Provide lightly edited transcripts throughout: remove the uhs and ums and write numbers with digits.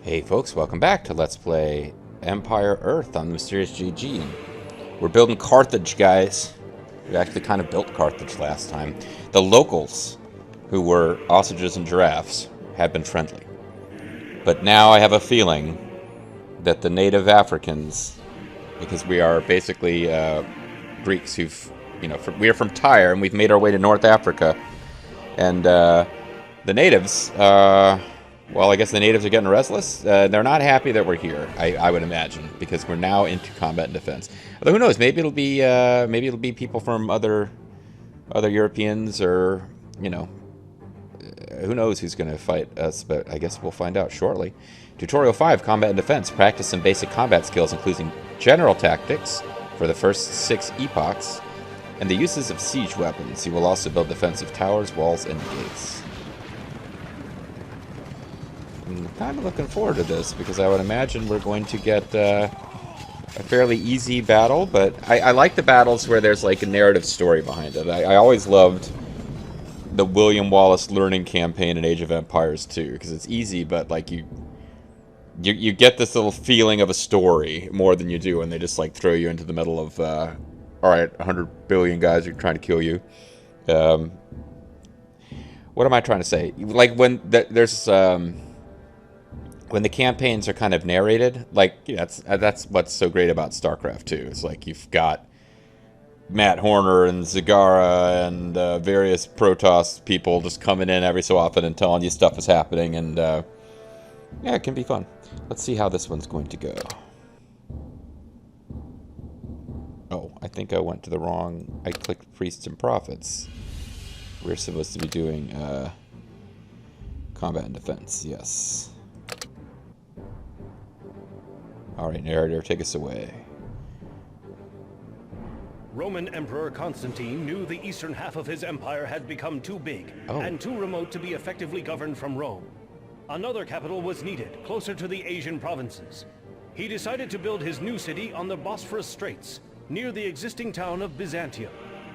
Hey folks, welcome back to Let's Play Empire Earth on the Mysterious GG. We're building Carthage, guys. We actually kind of built Carthage last time. The locals, who were ostriches and giraffes, had been friendly. But now I have a feeling that the native Africans, because we are basically Greeks who've, we are from Tyre and we've made our way to North Africa. And the natives, well, I guess the natives are getting restless. They're not happy that we're here, I would imagine, because we're now into combat and defense. Although who knows? Maybe it'll be people from other Europeans, or who knows who's going to fight us. But I guess we'll find out shortly. Tutorial 5: Combat and Defense. Practice some basic combat skills, including general tactics for the first 6 epochs, and the uses of siege weapons. You will also build defensive towers, walls, and gates. I'm kind of looking forward to this, because I would imagine we're going to get a fairly easy battle, but I like the battles where there's like a narrative story behind it. I always loved the William Wallace learning campaign in Age of Empires 2, because it's easy, but like you get this little feeling of a story more than you do when they just like throw you into the middle of alright, 100 billion guys are trying to kill you. What am I trying to say? Like when there's when the campaigns are kind of narrated, like that's what's so great about StarCraft 2. It's like you've got Matt Horner and Zagara and various Protoss people just coming in every so often and telling you stuff is happening, and yeah, it can be fun. Let's see how this one's going to go. Oh, I think I went to the wrong... I clicked Priests and Prophets. We're supposed to be doing combat and defense, yes. Alright, narrator, take us away. Roman Emperor Constantine knew the eastern half of his empire had become too big and too remote to be effectively governed from Rome. Another capital was needed, closer to the Asian provinces. He decided to build his new city on the Bosphorus Straits, near the existing town of Byzantium,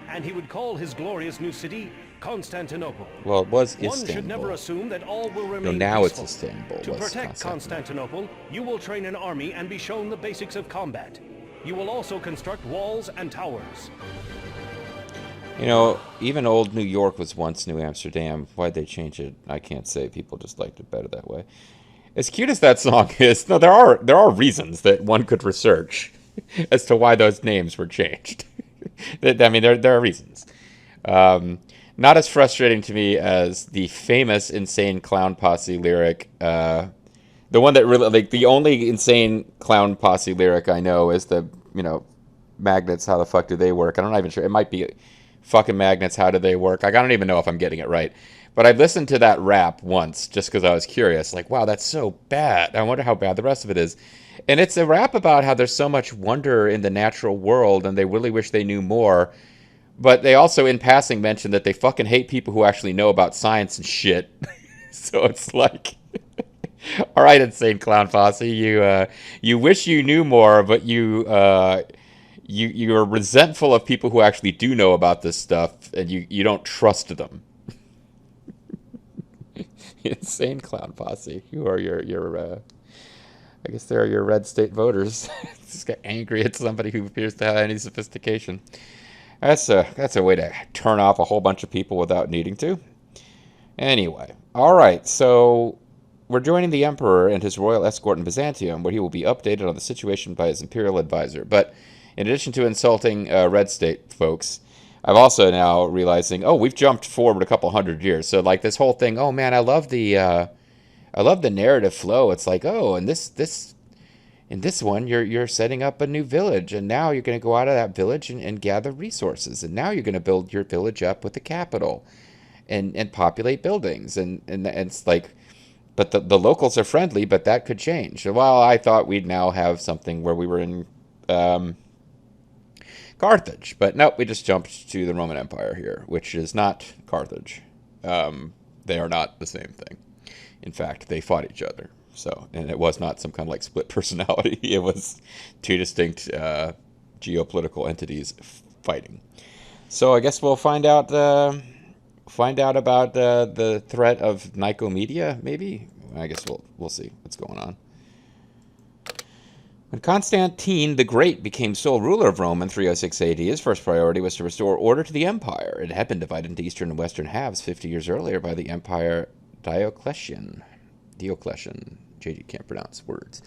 and he would call his glorious new city Constantinople. Well, it was Istanbul. One should never assume that all will remain No, now peaceful. it's Istanbul. To protect Constantinople, you will train an army and be shown the basics of combat. You will also construct walls and towers. You know, even old New York was once New Amsterdam. Why'd they change it? I can't say. People just liked it better that way. As cute as that song is, no, there are reasons that one could research as to why those names were changed. I mean, there are reasons. Not as frustrating to me as the famous Insane Clown Posse lyric. The one that really, like, the only Insane Clown Posse lyric I know is the, magnets, how the fuck do they work? I'm not even sure. It might be fucking magnets, how do they work? Like, I don't even know if I'm getting it right. But I listened to that rap once just because I was curious. Like, wow, that's so bad. I wonder how bad the rest of it is. And it's a rap about how there's so much wonder in the natural world and they really wish they knew more. But they also, in passing, mention that they fucking hate people who actually know about science and shit. So it's like... All right, Insane Clown Posse, you wish you knew more, but you're resentful of people who actually do know about this stuff, and you don't trust them. Insane Clown Posse, who are your I guess they're your red state voters. Just get angry at somebody who appears to have any sophistication. That's a way to turn off a whole bunch of people without needing to. Anyway, all right, so we're joining the Emperor and his royal escort in Byzantium, where he will be updated on the situation by his imperial advisor. But in addition to insulting red state folks, I'm also now realizing, oh, we've jumped forward a couple hundred years. So like this whole thing, oh man, I love the narrative flow. It's like, oh, and in this one, you're setting up a new village, and now you're going to go out of that village and gather resources, and now you're going to build your village up with the capital, and populate buildings, and it's like. But the locals are friendly, but that could change. Well, I thought we'd now have something where we were in Carthage. But nope, we just jumped to the Roman Empire here, which is not Carthage. They are not the same thing. In fact, they fought each other. So, and it was not some kind of like split personality. It was two distinct geopolitical entities fighting. So I guess we'll find out about the threat of Nicomedia, maybe? I guess we'll see what's going on. When Constantine the Great became sole ruler of Rome in 306 AD, his first priority was to restore order to the empire. It had been divided into eastern and western halves 50 years earlier by the Emperor Diocletian. JD can't pronounce words.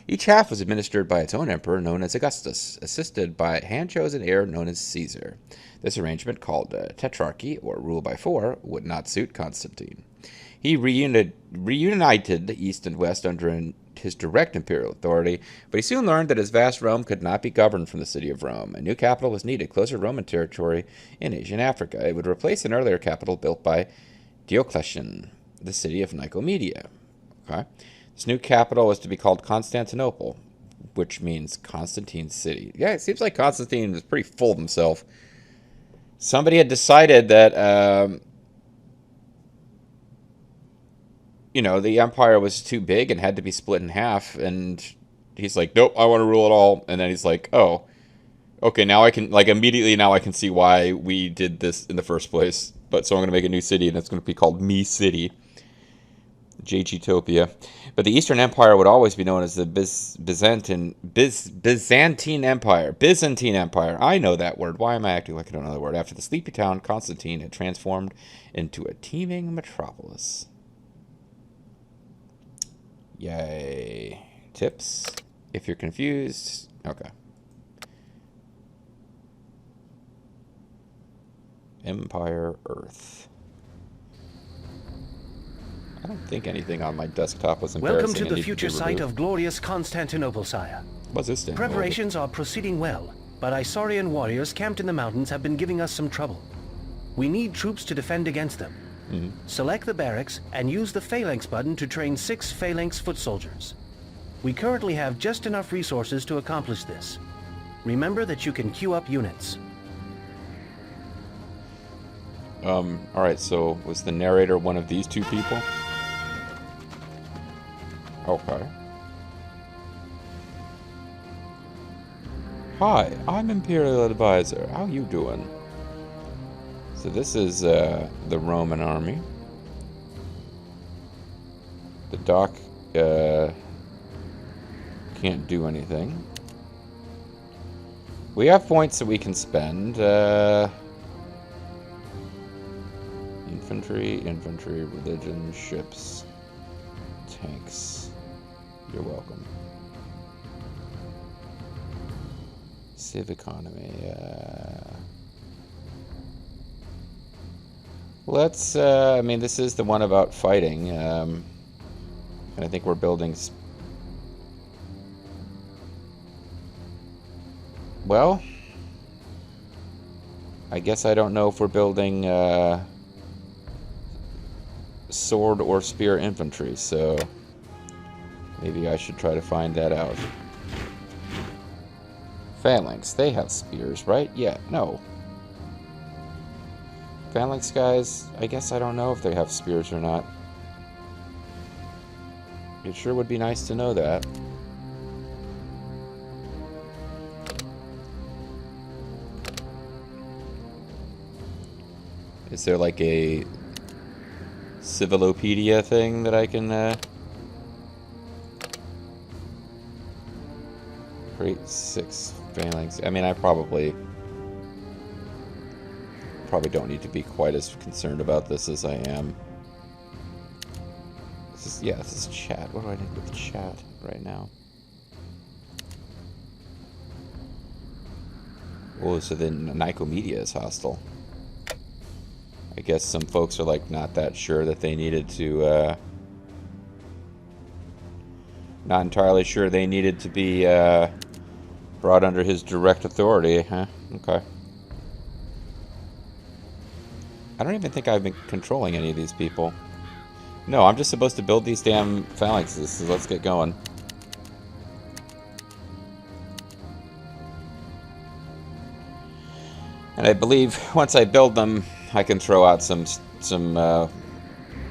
Each half was administered by its own emperor, known as Augustus, assisted by a hand-chosen heir known as Caesar. This arrangement, called tetrarchy, or rule by four, would not suit Constantine. He reunited the East and West under his direct imperial authority, but he soon learned that his vast realm could not be governed from the city of Rome. A new capital was needed, closer to Roman territory in Asia and Africa. It would replace an earlier capital built by Diocletian, the city of Nicomedia. Okay? This new capital was to be called Constantinople, which means Constantine's city. Yeah, it seems like Constantine was pretty full of himself. Somebody had decided that, the empire was too big and had to be split in half, and he's like, nope, I want to rule it all. And then he's like, oh, okay, now I can, immediately now I can see why we did this in the first place. But so I'm going to make a new city, and it's going to be called Me City. JGtopia. But the Eastern Empire would always be known as the Byzantine Empire. Byzantine Empire. I know that word. Why am I acting like I don't know the word? After the sleepy town, Constantine had transformed into a teeming metropolis. Yay. Tips? If you're confused. Okay. Empire Earth. I don't think anything on my desktop was embarrassing. Welcome to the future site of glorious Constantinople, sire. What's this thing? Preparations are proceeding well, but Isaurian warriors camped in the mountains have been giving us some trouble. We need troops to defend against them. Select the barracks and use the phalanx button to train 6 phalanx foot soldiers. We currently have just enough resources to accomplish this. Remember that you can queue up units. Alright, so was the narrator one of these two people? Okay. Hi, I'm Imperial Advisor. How you doing? So this is the Roman army. The dock can't do anything. We have points that we can spend. Infantry, religion, ships, tanks. You're welcome. Civ economy. Let's, I mean, this is the one about fighting. And I think we're building... Well, I guess I don't know if we're building sword or spear infantry, so maybe I should try to find that out. Phalanx, they have spears, right? Yeah, no. Phalanx guys, I guess I don't know if they have spears or not. It sure would be nice to know that. Is there like a Civilopedia thing that I can create 6 phalanx? I mean, I probably don't need to be quite as concerned about this as I am. This is chat. What do I need with chat right now? Oh, so then Nicomedia is hostile. I guess some folks are like not that sure that they needed to not entirely sure they needed to be brought under his direct authority, huh? Okay. I don't even think I've been controlling any of these people. No, I'm just supposed to build these damn phalanxes, so let's get going. And I believe once I build them, I can throw out some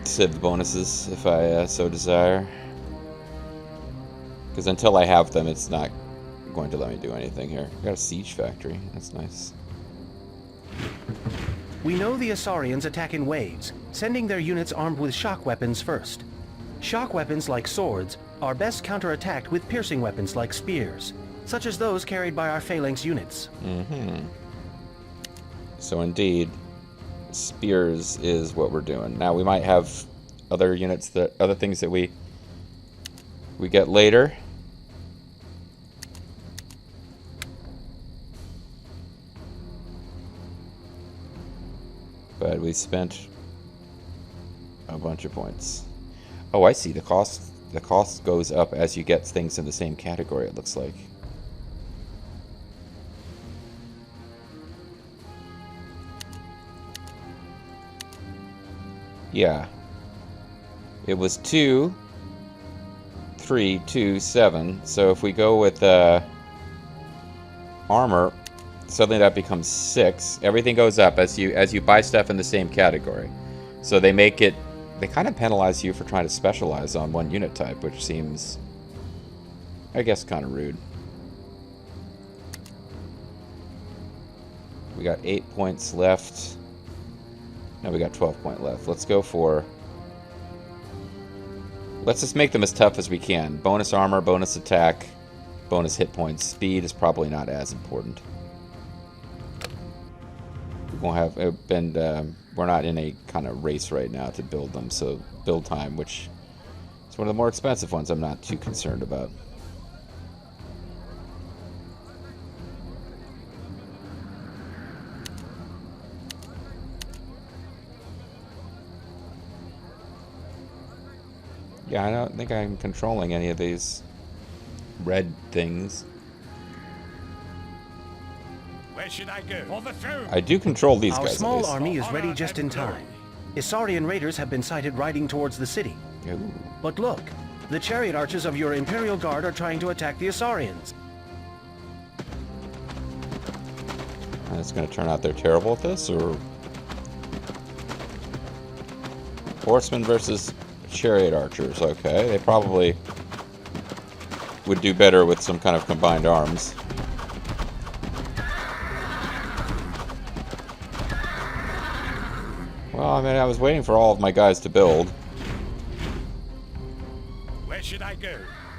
Civ bonuses if I so desire. Because until I have them, it's not going to let me do anything here. I got a siege factory. That's nice. We know the Isaurians attack in waves, sending their units armed with shock weapons first. Shock weapons like swords are best counterattacked with piercing weapons like spears, such as those carried by our phalanx units. So indeed, spears is what we're doing. Now we might have other units, other things that we get later. But we spent a bunch of points. Oh, I see. The cost goes up as you get things in the same category, it looks like. Yeah. It was 2, 3, 2, 7. So if we go with armor, suddenly that becomes 6. Everything goes up as you buy stuff in the same category. So they make it, they kind of penalize you for trying to specialize on one unit type, which seems, I guess, kind of rude. We got 8 points left. No, we got 12 points left. Let's go for, let's just make them as tough as we can. Bonus armor, bonus attack, bonus hit points. Speed is probably not as important. We won't have, and we're not in a kind of race right now to build them, so build time, which is one of the more expensive ones, I'm not too concerned about. Yeah, I don't think I'm controlling any of these red things. Where should I go? For the throne. I do control these Our guys. small army is ready just in time. Isaurian raiders have been sighted riding towards the city. Ooh. But look, the chariot archers of your Imperial Guard are trying to attack the Isaurians. And it's going to turn out they're terrible at this, or horsemen versus chariot archers. Okay, they probably would do better with some kind of combined arms. Well, I mean, I was waiting for all of my guys to build. Where should I go?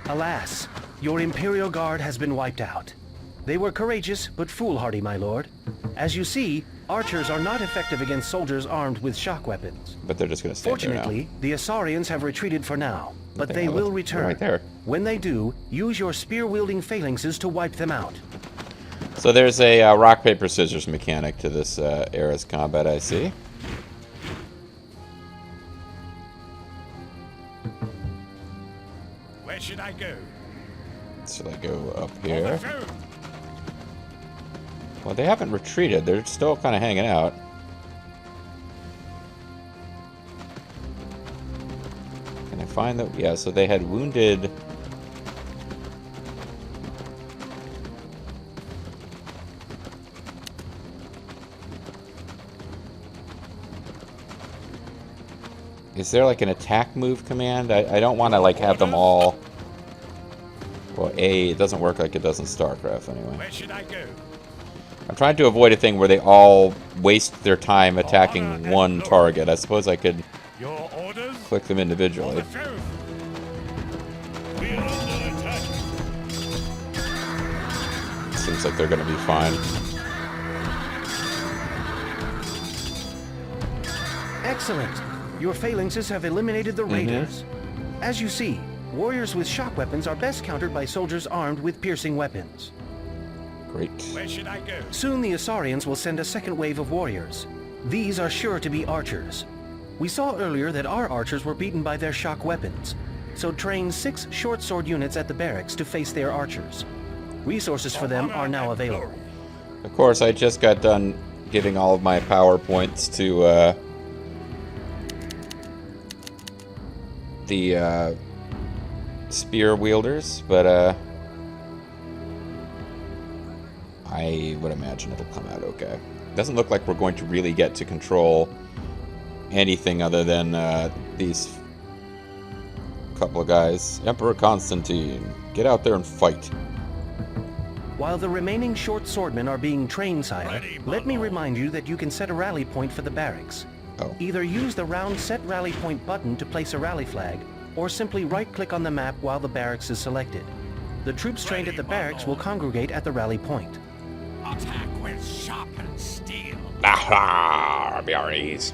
Alas, your Imperial Guard has been wiped out. They were courageous but foolhardy, my lord. As you see, archers are not effective against soldiers armed with shock weapons. But they're just going to stand Fortunately, the Isaurians have retreated for now, but Okay, they well, will they're return. right there. When they do, use your spear-wielding phalanxes to wipe them out. now. So there's a rock, paper, scissors mechanic to this era's combat, I see. Where should I go? Should I go up For the here? throne. Well, they haven't retreated. They're still kind of hanging out. Can I find the... Yeah, so they had wounded... Is there like an attack move command? I don't want to like have them all... Well, it doesn't work like it does in StarCraft anyway. Where should I go? I'm trying to avoid a thing where they all waste their time attacking one target. I suppose I could Your orders? click them For individually. the throne. We're under attack. Seems like they're going to be fine. Excellent! Your phalanxes have eliminated the raiders. As you see, warriors with shock weapons are best countered by soldiers armed with piercing weapons. Great. Where should I go? Soon the Isaurians will send a second wave of warriors. These are sure to be archers. We saw earlier that our archers were beaten by their shock weapons, so train 6 short sword units at the barracks to face their archers. Resources for them are now available. Of course, I just got done giving all of my power points to the spear wielders, but I would imagine it'll come out okay. Doesn't look like we're going to really get to control anything other than these couple of guys. Emperor Constantine, get out there and fight. While the remaining short swordmen are being trained, sire, let me remind you that you can set a rally point for the barracks. Oh. Either use the round set rally point button to place a rally flag, or simply right-click on the map while the barracks is selected. The troops trained at the barracks will congregate at the rally point. Attack with sharpened steel. Ah, BREs.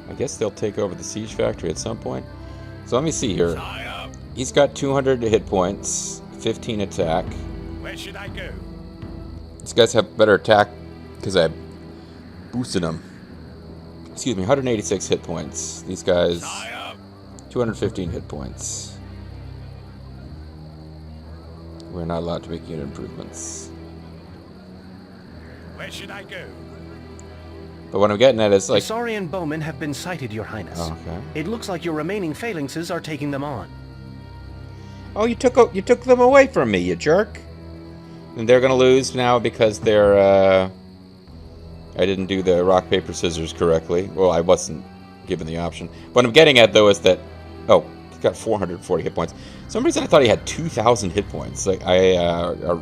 I guess they'll take over the siege factory at some point. So let me see here. Tie up. He's got 200 hit points, 15 attack. Where should I go? These guys have better attack because I boosted them. Excuse me, 186 hit points. These guys, Tie up. 215 hit points. We're not allowed to make unit improvements. Where should I go? But what I'm getting at is like... Isaurian bowmen have been sighted, Your Highness. Okay. It looks like your remaining phalanxes are taking them on. Oh, you took them away from me, you jerk. And they're gonna lose now because they're, I didn't do the rock, paper, scissors correctly. Well, I wasn't given the option. What I'm getting at, though, is that... Oh, he's got 440 hit points. For some reason I thought he had 2,000 hit points. Like, I, are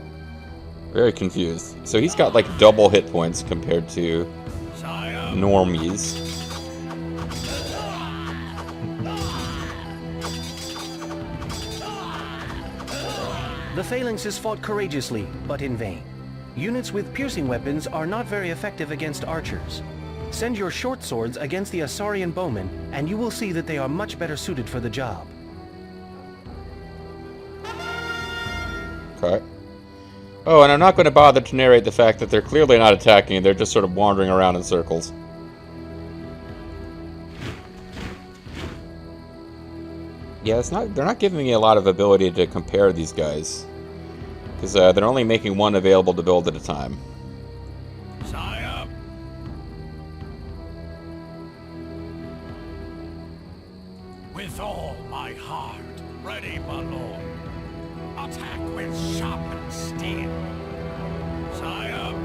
very confused. So he's got, like, double hit points compared to Tie up. normies. The phalanxes fought courageously, but in vain. Units with piercing weapons are not very effective against archers. Send your short swords against the Isaurian bowmen, and you will see that they are much better suited for the job. Okay. Oh, and I'm not going to bother to narrate the fact that they're clearly not attacking, they're just sort of wandering around in circles. Yeah, they're not giving me a lot of ability to compare these guys. Because they're only making one available to build at a time. Tie up. With all my heart. Ready, my lord. Attack with sharpened steel. Tie up.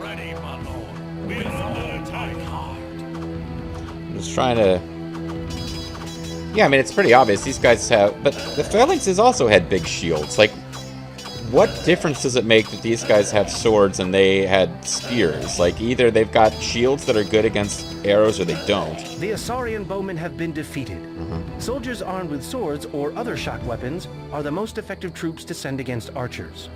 Ready, my lord. With all my heart. I'm just trying to... Yeah, I mean, it's pretty obvious. These guys have... But the phalanxes also had big shields. Like, what difference does it make that these guys have swords and they had spears? Like, either they've got shields that are good against arrows or they don't. The Isaurian bowmen have been defeated. Soldiers armed with swords or other shock weapons are the most effective troops to send against archers.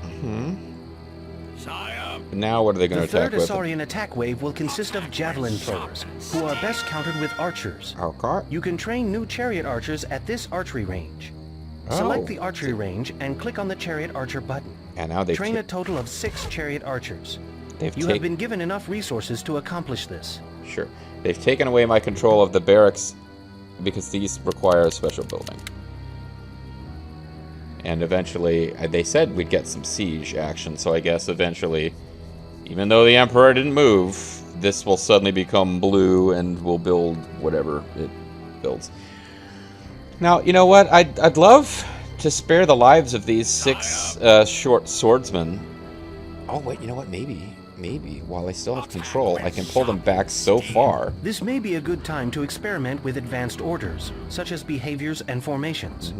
Tie up. Now what are they going The to attack third with? Isaurian attack wave will consist of javelin throwers, who are best countered with archers. Okay. You can train new chariot archers at this archery range. Oh. Select the archery range and click on the chariot archer button. And now they've, Train a total of 6 chariot archers. they've You have taken... been given enough resources to accomplish this. Sure. They've taken away my control of the barracks because these require a special building. And eventually, they said we'd get some siege action, so I guess eventually, even though the Emperor didn't move, this will suddenly become blue and will build whatever it builds. Now, you know what? I'd love to spare the lives of these 6 short swordsmen. Oh, wait, you know what? Maybe, while I still have control, I can pull them back so far. This may be a good time to experiment with advanced orders, such as behaviors and formations.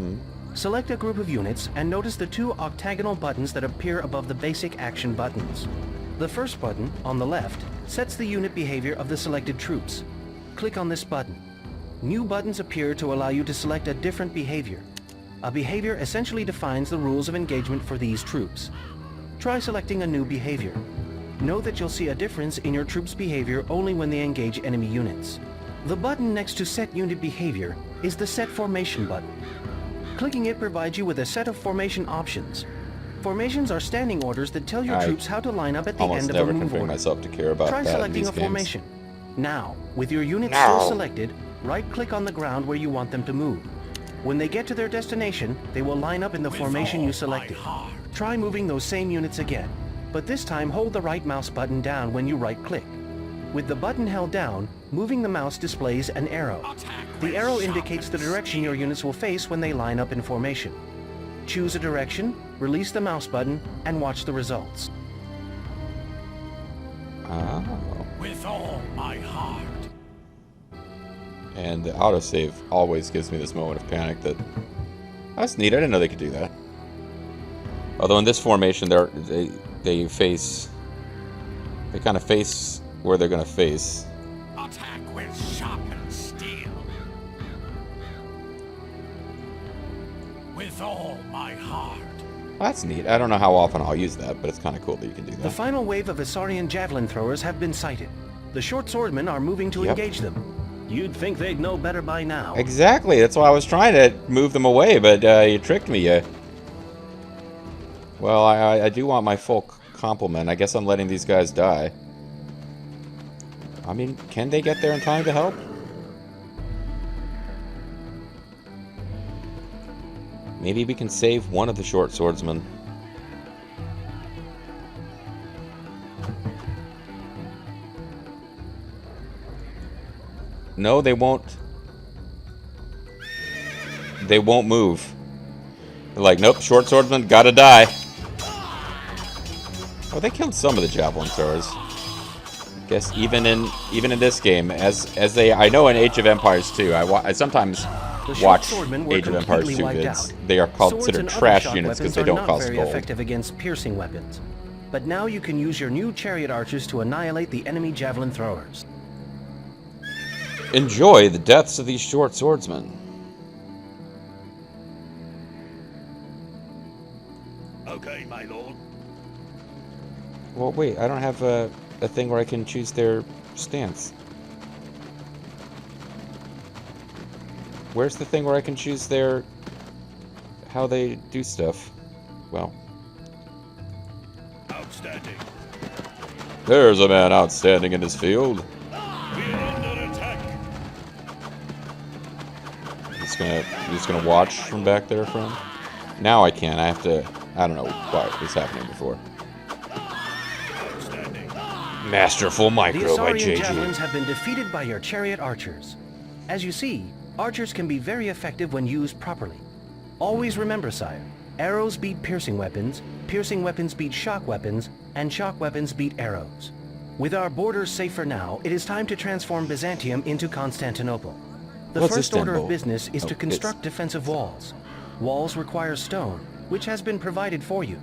Select a group of units and notice the 2 octagonal buttons that appear above the basic action buttons. The first button, on the left, sets the unit behavior of the selected troops. Click on this button. New buttons appear to allow you to select a different behavior. A behavior essentially defines the rules of engagement for these troops. Try selecting a new behavior. Note that you'll see a difference in your troops' behavior only when they engage enemy units. The button next to Set Unit Behavior is the Set Formation button. Clicking it provides you with a set of formation options. Formations are standing orders that tell your troops how to line up at the Almost end of a never can move bring order. myself to care about Try that in selecting these a games. formation. Now, with your units No. still selected, right-click on the ground where you want them to move. When they get to their destination, they will line up in the formation you selected. Try moving those same units again, but this time hold the right mouse button down when you right-click. With the button held down, moving the mouse displays an arrow. The arrow indicates the direction your units will face when they line up in formation. Choose a direction, release the mouse button, and watch the results. Oh. With all my heart. And the autosave always gives me this moment of panic that... That's neat, I didn't know they could do that. Although in this formation, they face... They kind of face where they're going to face. with all my heart. Well, that's neat. I don't know how often I'll use that, but it's kind of cool that you can do The that. final wave of Isaurian javelin throwers have been sighted. The short swordmen are moving to Yep. engage them. You'd think they'd know better by now. Exactly. That's why I was trying to move them away, but you tricked me. Well, I do want my full compliment. I guess I'm letting these guys die. I mean, can they get there in time to help? Maybe we can save one of the short swordsmen. No, they won't. They won't move. They're like, nope, short swordsman, gotta die. Oh, they killed some of the javelin throwers. Guess even in this game, as they, I know in Age of Empires 2, I sometimes watch Age of Empires 2 vids. They are considered trash units because they don't cost very gold. effective against piercing weapons. But now you can use your new chariot archers to annihilate the enemy javelin throwers. Enjoy the deaths of these short swordsmen. Okay, my lord. Well, wait, I don't have a thing where I can choose their stance. Where's the thing where I can choose their... how they do stuff? Well... Outstanding. There's a man outstanding in his field. We are under attack. Just gonna watch from back there, friend. Now I can. I have to... I don't know what was happening before. Outstanding. Masterful The micro by Isaurian javelins JG. have been defeated by your chariot archers. As you see, archers can be very effective when used properly. Always remember, sire, arrows beat piercing weapons beat shock weapons, and shock weapons beat arrows. With our borders safe for now, it is time to transform Byzantium into Constantinople. The What's first order Istanbul? of business is Oh, to construct defensive walls. Walls require stone, which has been provided for you.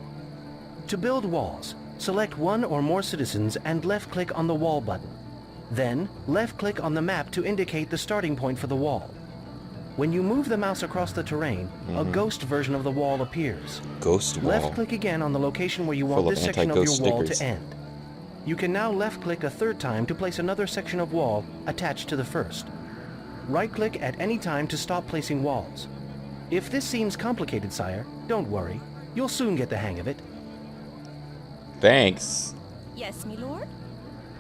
To build walls, select one or more citizens and left-click on the wall button. Then, left-click on the map to indicate the starting point for the wall. When you move the mouse across the terrain, a ghost version of the wall appears. Ghost wall. Left-click again on the location where you want Full of this section of your anti-ghost wall stickers. to end. You can now left-click a third time to place another section of wall attached to the first. Right-click at any time to stop placing walls. If this seems complicated, sire, don't worry. You'll soon get the hang of it. Thanks, Yes, my lord.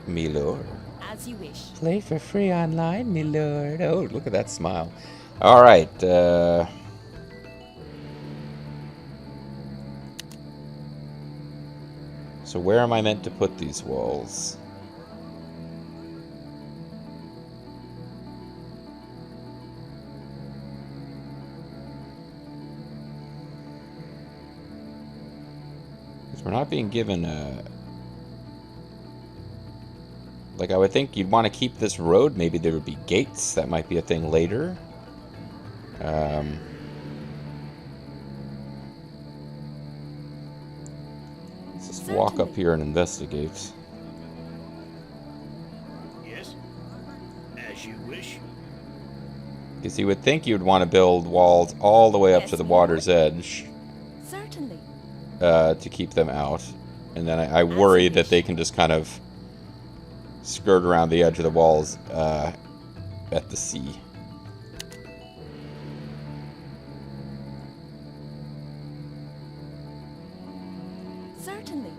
me lord. As you wish. Play for free online, me lord. Oh, look at that smile. All right. So where am I meant to put these walls? Because we're not being given a... Like, I would think you'd want to keep this road. Maybe there would be gates. That might be a thing later. Let's just walk up here and investigate. Yes. As you wish. Because you would think you'd want to build walls all the way up Yes, to the my water's edge Certainly. to keep them out. And then I worry that they can just kind of skirt around the edge of the walls at the sea. Certainly.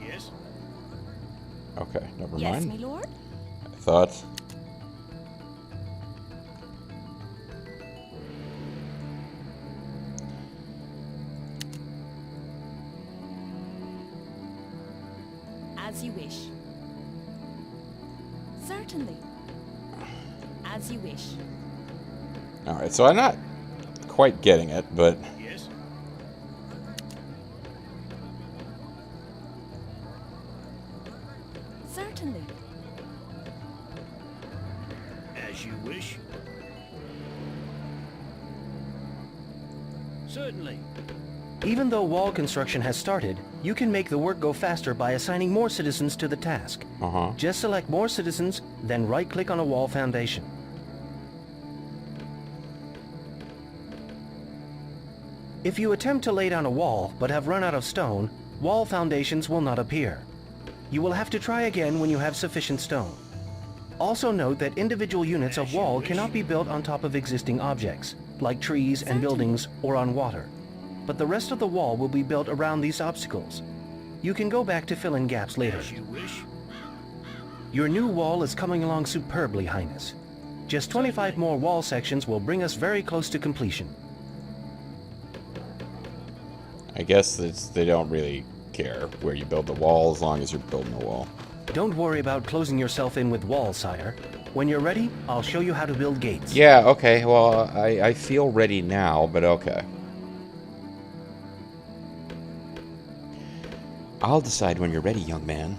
Yes. Okay, never Yes, mind. my lord. I thought. As you wish. Certainly. As you wish. Alright, so I'm not quite getting it, but Yes. Certainly. As you wish. Certainly. Even though wall construction has started, you can make the work go faster by assigning more citizens to the task. Just select more citizens, then right-click on a wall foundation. If you attempt to lay down a wall but have run out of stone, wall foundations will not appear. You will have to try again when you have sufficient stone. Also note that individual units of wall cannot be built on top of existing objects, like trees and buildings or on water. But the rest of the wall will be built around these obstacles. You can go back to fill in gaps later. As you wish. Your new wall is coming along superbly, Highness. Just 25 more wall sections will bring us very close to completion. I guess they don't really care where you build the wall as long as you're building a wall. Don't worry about closing yourself in with walls, sire. When you're ready, I'll show you how to build gates. Yeah, okay. Well, I feel ready now, but okay. I'll decide when you're ready, young man.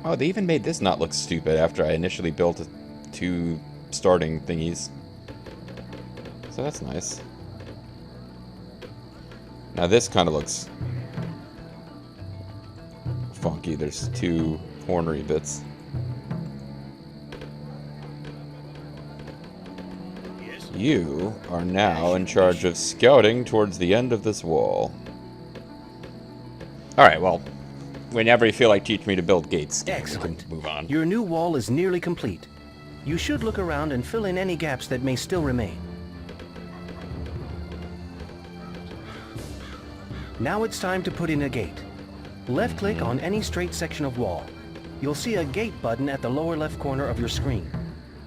Oh, they even made this not look stupid after I initially built 2 starting thingies. So that's nice. Now this kind of looks funky. There's 2 ornery bits. Yes. You are now in charge of scouting towards the end of this wall. Alright, well, whenever you feel like teaching me to build gates, Excellent. we can move on. Your new wall is nearly complete. You should look around and fill in any gaps that may still remain. Now it's time to put in a gate. Left-click on any straight section of wall. You'll see a gate button at the lower left corner of your screen.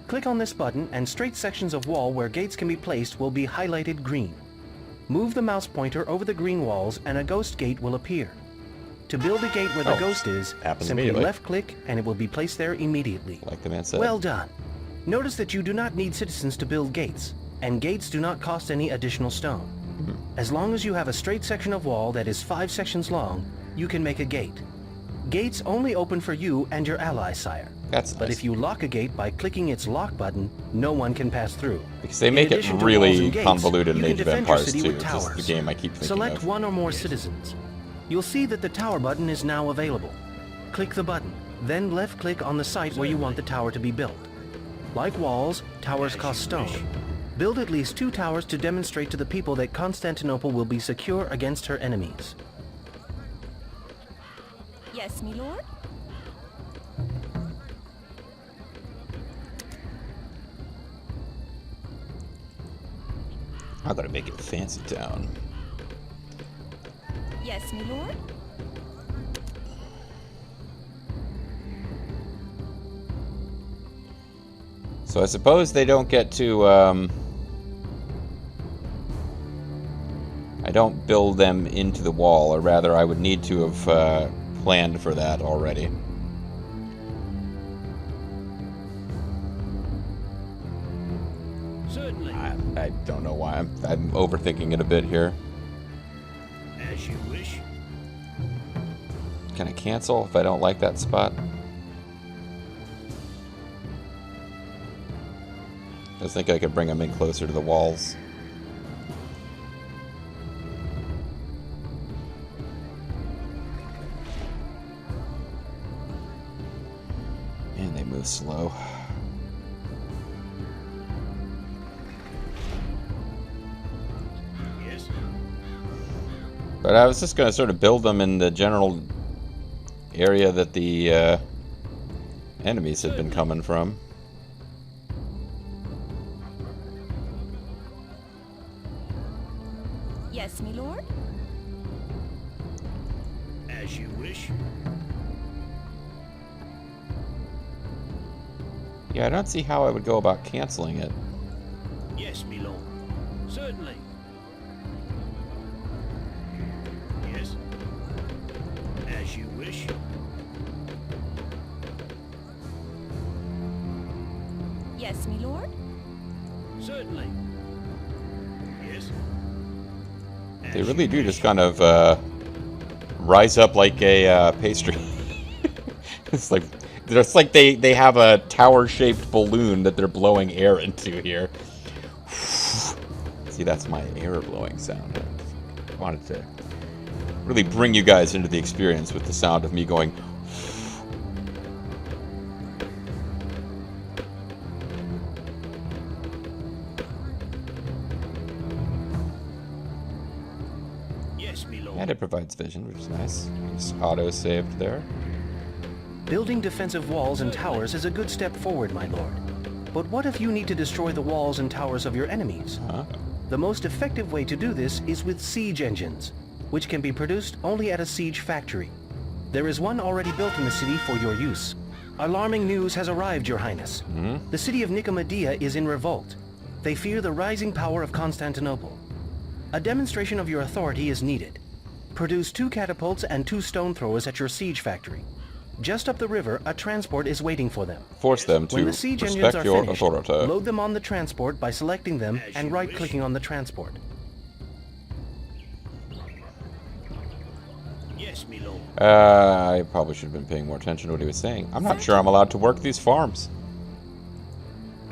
Click on this button and straight sections of wall where gates can be placed will be highlighted green. Move the mouse pointer over the green walls and a ghost gate will appear. To build a gate where the ghost is, happens simply immediately. left-click and it will be placed there immediately. Like the man said. Well done. Notice that you do not need citizens to build gates, and gates do not cost any additional stone. As long as you have a straight section of wall that is 5 sections long, you can make a gate. Gates only open for you and your allies, sire. That's But nice. if you lock a gate by clicking its lock button, no one can pass through. Because they In make it addition to walls really and gates, convoluted in you can Age of defend your Empires city 2, with which is the towers. game I keep thinking Select of. one or more citizens. You'll see that the tower button is now available. Click the button, then left-click on the site where you want the tower to be built. Like walls, towers cost stone. Build at least 2 towers to demonstrate to the people that Constantinople will be secure against her enemies. Yes, my lord. I gotta make it a fancy town. Yes, my lord. So I suppose they don't get to, I don't build them into the wall, or rather I would need to have planned for that already. Certainly. I don't know why. I'm overthinking it a bit here. As you wish. Can I cancel if I don't like that spot? I was thinking I could bring them in closer to the walls. And they move slow. Yes. But I was just going to sort of build them in the general area that the enemies had been coming from. Yes, my lord. As you wish. Yeah, I don't see how I would go about canceling it. Yes, my lord. Certainly. Yes. As you wish. Yes, my lord. Certainly. Yes. They really do just kind of rise up like a pastry. It's like they have a tower-shaped balloon that they're blowing air into here. It's See, that's my air blowing sound. I wanted to really bring you guys into the experience with the sound of me going. Yes, my lord. And it provides vision, which is nice. Just auto-saved there. Building defensive walls and towers is a good step forward, my lord. But what if you need to destroy the walls and towers of your enemies? Huh? The most effective way to do this is with siege engines, which can be produced only at a siege factory. There is one already built in the city for your use. Alarming news has arrived, Your Highness. The city of Nicomedia is in revolt. They fear the rising power of Constantinople. A demonstration of your authority is needed. Produce 2 catapults and 2 stone throwers at your siege factory. Just up the river, a transport is waiting for them. Force them to When the siege engines respect are your finished, authority. load them on the transport by selecting them and right-clicking on the transport. Yes, my lord. I probably should have been paying more attention to what he was saying. I'm not sure I'm allowed to work these farms.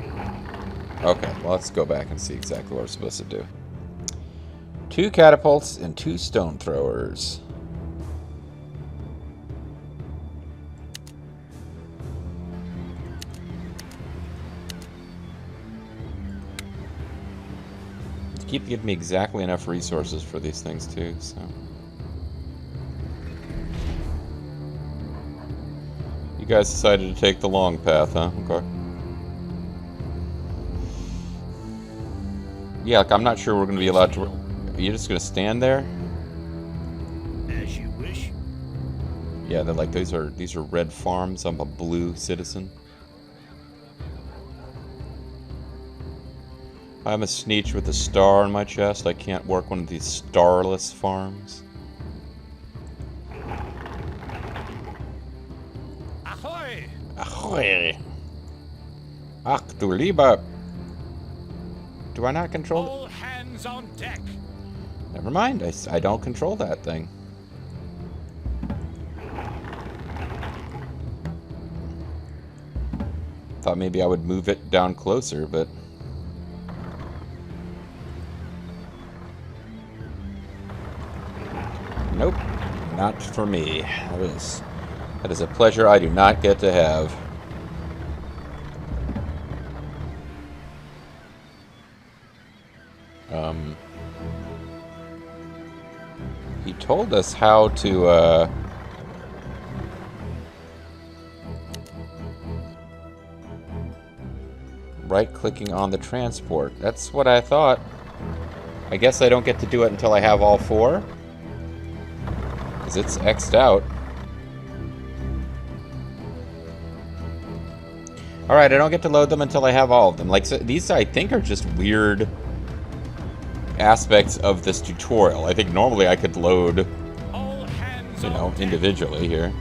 Okay, well, let's go back and see exactly what we're supposed to do. 2 catapults and 2 stone throwers. Keep giving me exactly enough resources for these things too, so. You guys decided to take the long path, huh? Okay. Yeah, like I'm not sure we're gonna be allowed to. Are you just gonna stand there? As you wish. Yeah, they're like these are red farms. I'm a blue citizen. I'm a sneech with a star on my chest. I can't work one of these starless farms. Ahoy! Ahoy! Ach du lieber! Do I not control it? All hands on deck. Never mind, I don't control that thing. Thought maybe I would move it down closer, but... Nope, not for me. That is a pleasure I do not get to have. He told us how to, right-clicking on the transport. That's what I thought. I guess I don't get to do it until I have all 4. Because it's X'd out. Alright, I don't get to load them until I have all of them. Like, so these, I think, are just weird aspects of this tutorial. I think normally I could load, All hands you know, on deck. individually here.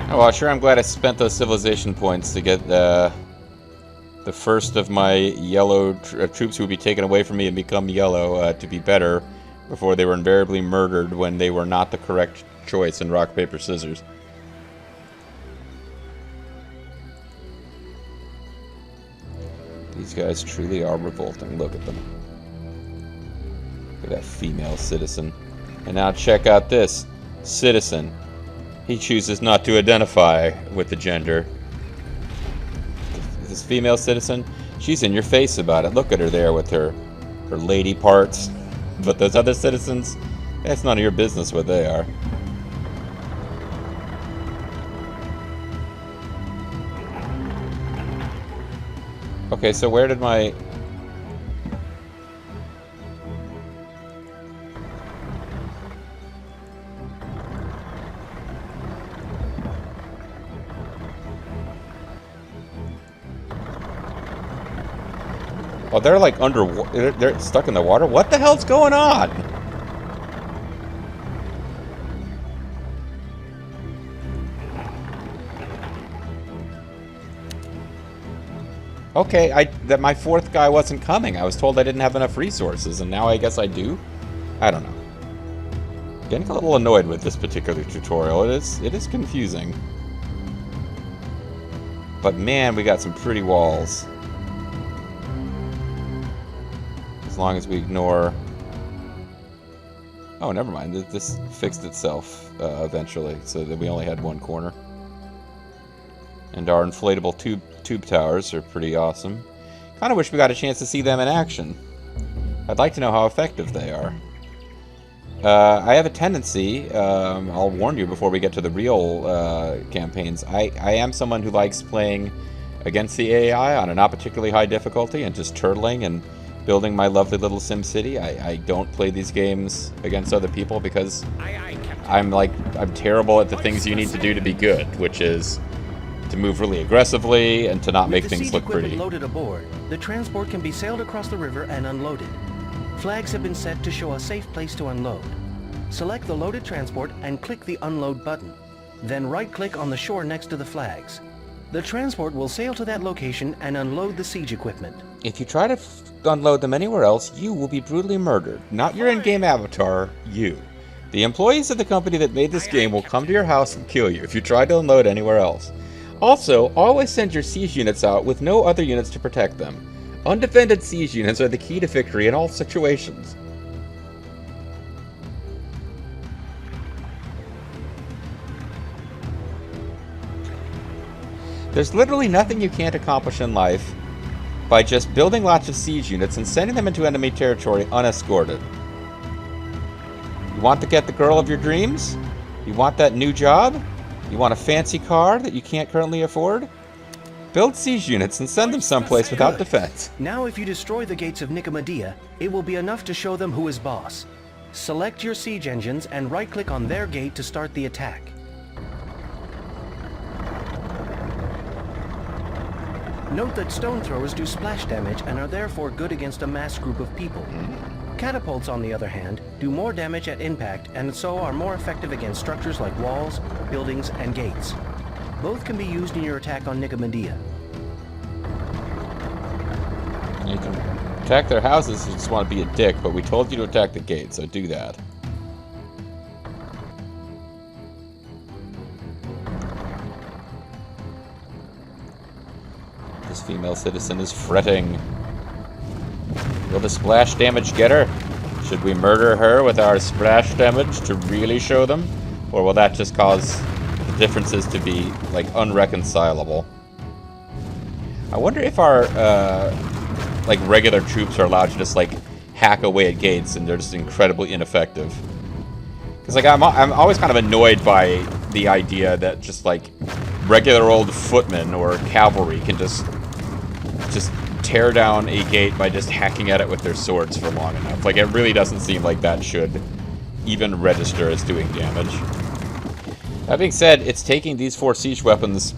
Oh, well, sure, I'm glad I spent those civilization points to get the first of my yellow troops who would be taken away from me and become yellow to be better before they were invariably murdered when they were not the correct choice in rock, paper, scissors. These guys truly are revolting. Look at them. Look at that female citizen. And now check out this citizen. He chooses not to identify with the gender. This female citizen, she's in your face about it. Look at her there with her lady parts. But those other citizens, it's none of your business what they are. Okay, so where did my... Oh, they're like under... They're stuck in the water? What the hell's going on? Okay, that my 4th guy wasn't coming. I was told I didn't have enough resources, and now I guess I do? I don't know. Getting a little annoyed with this particular tutorial. It is confusing. But man, we got some pretty walls. As long as we ignore... Oh, never mind. This fixed itself eventually, so that we only had one corner. And our inflatable tube towers are pretty awesome. Kind of wish we got a chance to see them in action. I'd like to know how effective they are. I have a tendency, I'll warn you before we get to the real campaigns, I am someone who likes playing against the AI on a not particularly high difficulty and just turtling and building my lovely little Sim City. I don't play these games against other people because I'm terrible at the things you need to do to be good, which is to move really aggressively and to not make things look pretty. Loaded aboard, the transport can be sailed across the river and unloaded. Flags have been set to show a safe place to unload. Select the loaded transport and click the unload button. Then right-click on the shore next to the flags. The transport will sail to that location and unload the siege equipment. If you try to unload them anywhere else, you will be brutally murdered. Not your in-game avatar, you. The employees of the company that made this game will come to your house and kill you if you try to unload anywhere else. Also, always send your siege units out with no other units to protect them. Undefended siege units are the key to victory in all situations. There's literally nothing you can't accomplish in life by just building lots of siege units and sending them into enemy territory unescorted. You want to get the girl of your dreams? You want that new job? You want a fancy car that you can't currently afford? Build siege units and send them someplace without defense. Now if you destroy the gates of Nicomedia, it will be enough to show them who is boss. Select your siege engines and right-click on their gate to start the attack. Note that stone throwers do splash damage and are therefore good against a mass group of people. Catapults, on the other hand, do more damage at impact and so are more effective against structures like walls, buildings, and gates. Both can be used in your attack on Nicomedia. You can attack their houses if you just want to be a dick, but we told you to attack the gate, so do that. This female citizen is fretting. Will the splash damage get her? Should we murder her with our splash damage to really show them? Or will that just cause the differences to be, like, unreconcilable? I wonder if our, like, regular troops are allowed to just, like, hack away at gates and they're just incredibly ineffective. Because, like, I'm always kind of annoyed by the idea that just, like, regular old footmen or cavalry can just tear down a gate by just hacking at it with their swords for long enough. Like, it really doesn't seem like that should even register as doing damage. That being said, it's taking these 4 siege weapons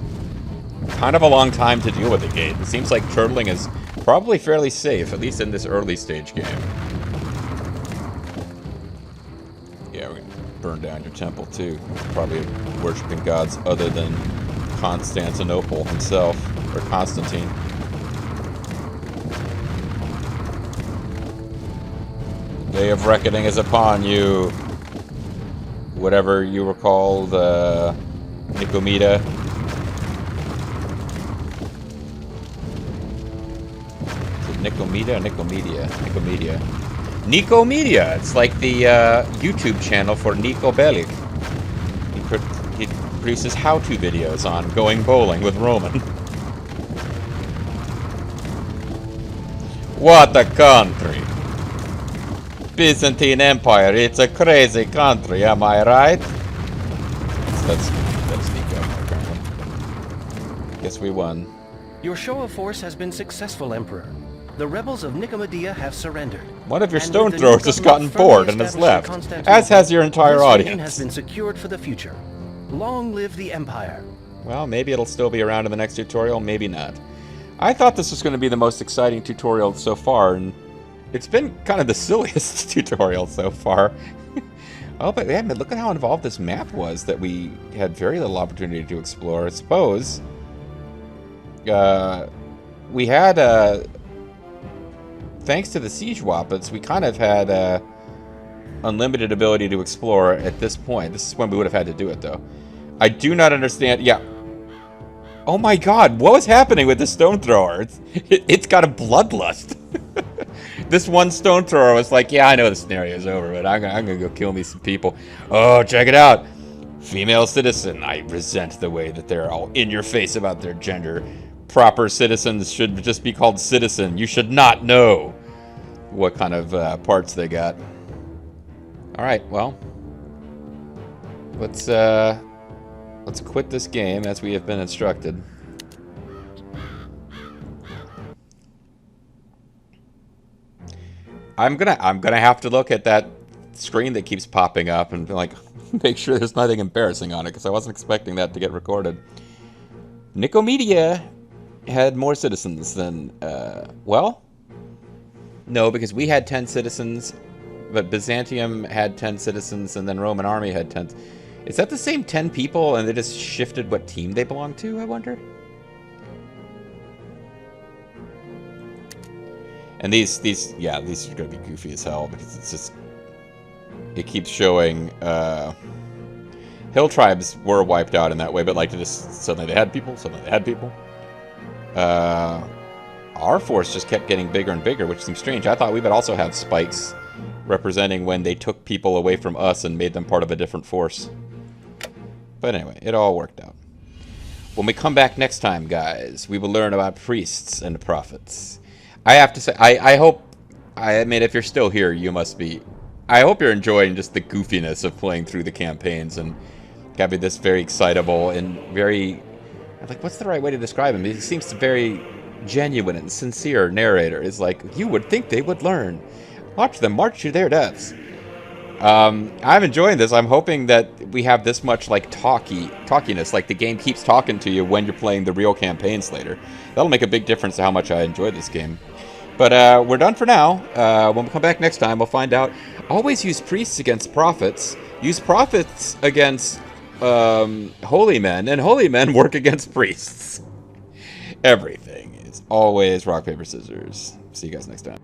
kind of a long time to deal with the gate. It seems like turtling is probably fairly safe, at least in this early stage game. Yeah, we're gonna burn down your temple too. Probably worshipping gods other than Constantinople himself, or Constantine. Day of reckoning is upon you. Whatever you were called, Nicomedia. Is it Nicomedia or Nicomedia? Nicomedia. Nicomedia! It's like the YouTube channel for Nico Bellic. He produces how-to videos on going bowling with Roman. What a country! Byzantine Empire, it's a crazy country, am I right? That's Nico, apparently. Guess we won. Your show of force has been successful, Emperor. The rebels of Nicomedia have surrendered. One of your stone throwers has gotten bored and has left, as has your entire audience. Has been secured for the future. Long live the Empire. Well, maybe it'll still be around in the next tutorial, maybe not. I thought this was going to be the most exciting tutorial so far, and it's been kind of the silliest tutorial so far. Oh, but yeah, look at how involved this map was that we had very little opportunity to explore. I suppose we had, thanks to the siege wappets, we kind of had unlimited ability to explore at this point. This is when we would have had to do it, though. I do not understand. Yeah. Oh my god, what was happening with the stone thrower? It's got a bloodlust. This one stone thrower was like, yeah, I know the scenario's over, but I'm gonna go kill me some people. Oh, check it out. Female citizen. I resent the way that they're all in your face about their gender. Proper citizens should just be called citizen. You should not know what kind of parts they got. Alright, well. Let's quit this game as we have been instructed. I'm gonna have to look at that screen that keeps popping up and like make sure there's nothing embarrassing on it, because I wasn't expecting that to get recorded. Nicomedia had more citizens than well, no, because we had 10 citizens, but Byzantium had 10 citizens, and then Roman army had 10. Is that the same 10 people, and they just shifted what team they belong to, I wonder? And these are going to be goofy as hell, because it's just... It keeps showing... Hill tribes were wiped out in that way, but like just suddenly they had people, suddenly they had people. Our force just kept getting bigger and bigger, which seems strange. I thought we would also have spikes representing when they took people away from us and made them part of a different force. But anyway, it all worked out. When we come back next time, guys, we will learn about priests and prophets. I have to say, I hope... I mean, if you're still here, you must be... I hope you're enjoying just the goofiness of playing through the campaigns and having this very excitable and very... Like, what's the right way to describe him? He seems very genuine and sincere narrator. It's like, you would think they would learn. Watch them march to their deaths. I'm enjoying this. I'm hoping that we have this much, like, talkiness. Like, the game keeps talking to you when you're playing the real campaigns later. That'll make a big difference to how much I enjoy this game. But we're done for now. When we come back next time, we'll find out. Always use priests against prophets. Use prophets against holy men. And holy men work against priests. Everything is always rock, paper, scissors. See you guys next time.